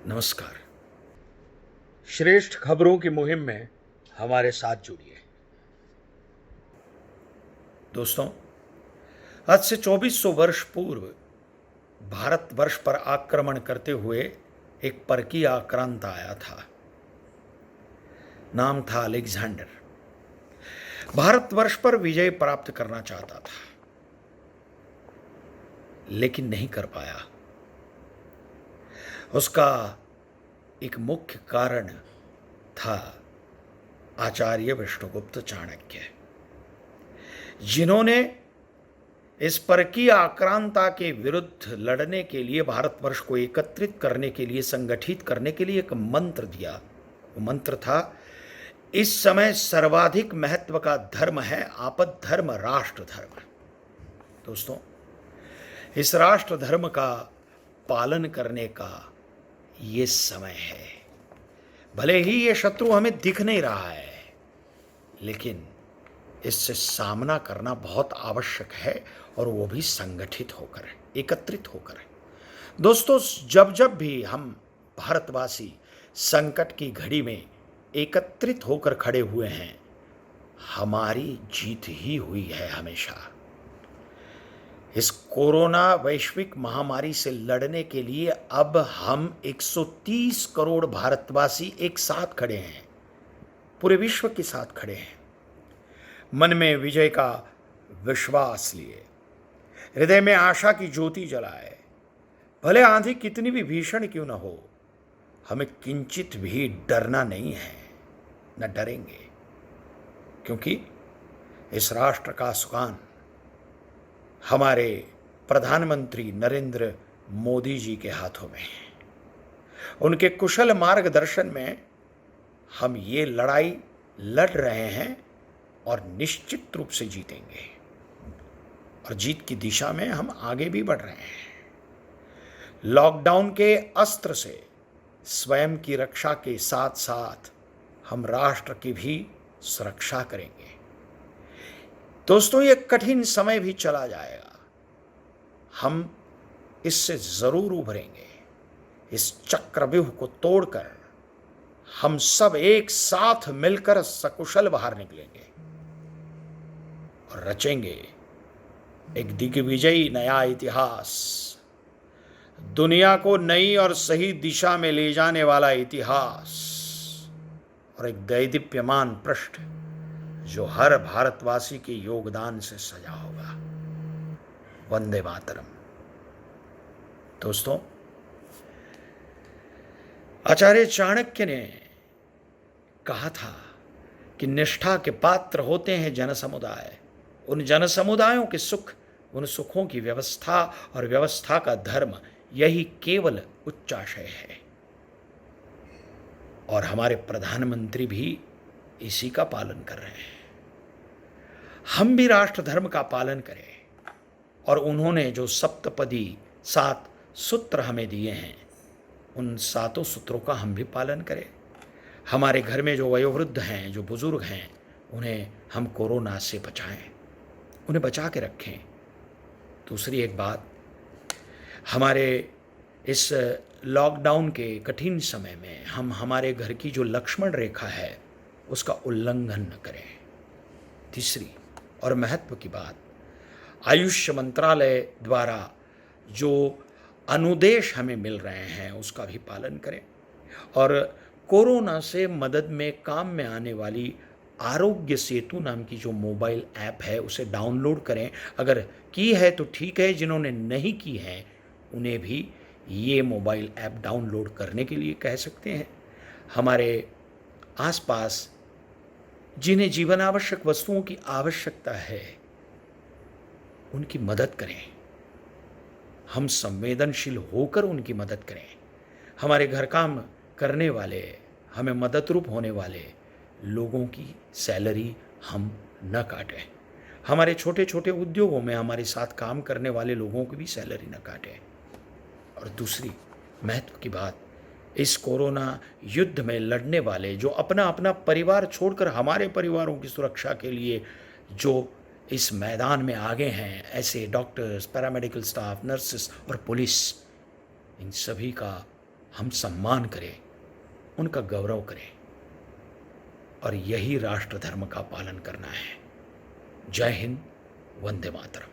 नमस्कार। श्रेष्ठ खबरों की मुहिम में हमारे साथ जुड़िए। दोस्तों, आज से 2400 वर्ष पूर्व भारतवर्ष पर आक्रमण करते हुए एक परकीय आक्रांता आया था। नाम था अलेक्जेंडर। भारतवर्ष पर विजय प्राप्त करना चाहता था, लेकिन नहीं कर पाया। उसका एक मुख्य कारण था आचार्य विष्णुगुप्त चाणक्य, जिन्होंने इस परकीय आक्रांता के विरुद्ध लड़ने के लिए, भारतवर्ष को एकत्रित करने के लिए, संगठित करने के लिए एक मंत्र दिया। वो मंत्र था, इस समय सर्वाधिक महत्व का धर्म है आपद धर्म, राष्ट्र धर्म। दोस्तों, इस राष्ट्र धर्म का पालन करने का ये समय है। भले ही ये शत्रु हमें दिख नहीं रहा है, लेकिन इससे सामना करना बहुत आवश्यक है, और वो भी संगठित होकर, एकत्रित होकर। दोस्तों, जब जब भी हम भारतवासी संकट की घड़ी में एकत्रित होकर खड़े हुए हैं, हमारी जीत ही हुई है हमेशा। इस कोरोना वैश्विक महामारी से लड़ने के लिए अब हम 130 करोड़ भारतवासी एक साथ खड़े हैं, पूरे विश्व के साथ खड़े हैं। मन में विजय का विश्वास लिए, हृदय में आशा की ज्योति जलाए। भले आंधी कितनी भी भीषण क्यों न हो, हमें किंचित भी डरना नहीं है, न डरेंगे, क्योंकि इस राष्ट्र का सुकान हमारे प्रधानमंत्री नरेंद्र मोदी जी के हाथों में है। उनके कुशल मार्गदर्शन में हम ये लड़ाई लड़ रहे हैं और निश्चित रूप से जीतेंगे, और जीत की दिशा में हम आगे भी बढ़ रहे हैं। लॉकडाउन के अस्त्र से स्वयं की रक्षा के साथ साथ हम राष्ट्र की भी सुरक्षा करेंगे। दोस्तों, ये कठिन समय भी चला जाएगा, हम इससे जरूर उभरेंगे। इस चक्रव्यूह को तोड़कर हम सब एक साथ मिलकर सकुशल बाहर निकलेंगे और रचेंगे एक दिग्विजयी नया इतिहास, दुनिया को नई और सही दिशा में ले जाने वाला इतिहास, और एक दैदीप्यमान पृष्ठ जो हर भारतवासी के योगदान से सजा होगा। वंदे मातरम। दोस्तों, आचार्य चाणक्य ने कहा था कि निष्ठा के पात्र होते हैं जन समुदाय। उन जन समुदायों के सुख, उन सुखों की व्यवस्था, और व्यवस्था का धर्म, यही केवल उच्चाशय है। और हमारे प्रधानमंत्री भी इसी का पालन कर रहे हैं। हम भी राष्ट्र धर्म का पालन करें, और उन्होंने जो सप्तपदी 7 सूत्र हमें दिए हैं, उन 7 सूत्रों का हम भी पालन करें। हमारे घर में जो वयोवृद्ध हैं, जो बुजुर्ग हैं, उन्हें हम कोरोना से बचाएं, उन्हें बचा के रखें। दूसरी एक बात, हमारे इस लॉकडाउन के कठिन समय में हम हमारे घर की जो लक्ष्मण रेखा है, उसका उल्लंघन न करें। तीसरी और महत्व की बात, आयुष मंत्रालय द्वारा जो अनुदेश हमें मिल रहे हैं, उसका भी पालन करें, और कोरोना से मदद में काम में आने वाली आरोग्य सेतु नाम की जो मोबाइल ऐप है, उसे डाउनलोड करें। अगर की है तो ठीक है, जिन्होंने नहीं की है उन्हें भी ये मोबाइल ऐप डाउनलोड करने के लिए कह सकते हैं। हमारे आसपास जिन्हें जीवन आवश्यक वस्तुओं की आवश्यकता है, उनकी मदद करें। हम संवेदनशील होकर उनकी मदद करें। हमारे घर काम करने वाले, हमें मददरूप होने वाले लोगों की सैलरी हम न काटें। हमारे छोटे छोटे उद्योगों में हमारे साथ काम करने वाले लोगों की भी सैलरी न काटें। और दूसरी महत्व की बात, इस कोरोना युद्ध में लड़ने वाले, जो अपना अपना परिवार छोड़कर हमारे परिवारों की सुरक्षा के लिए जो इस मैदान में आगे हैं, ऐसे डॉक्टर्स, पैरामेडिकल स्टाफ, नर्सेस और पुलिस, इन सभी का हम सम्मान करें, उनका गौरव करें, और यही राष्ट्र धर्म का पालन करना है। जय हिंद, वंदे मातरम।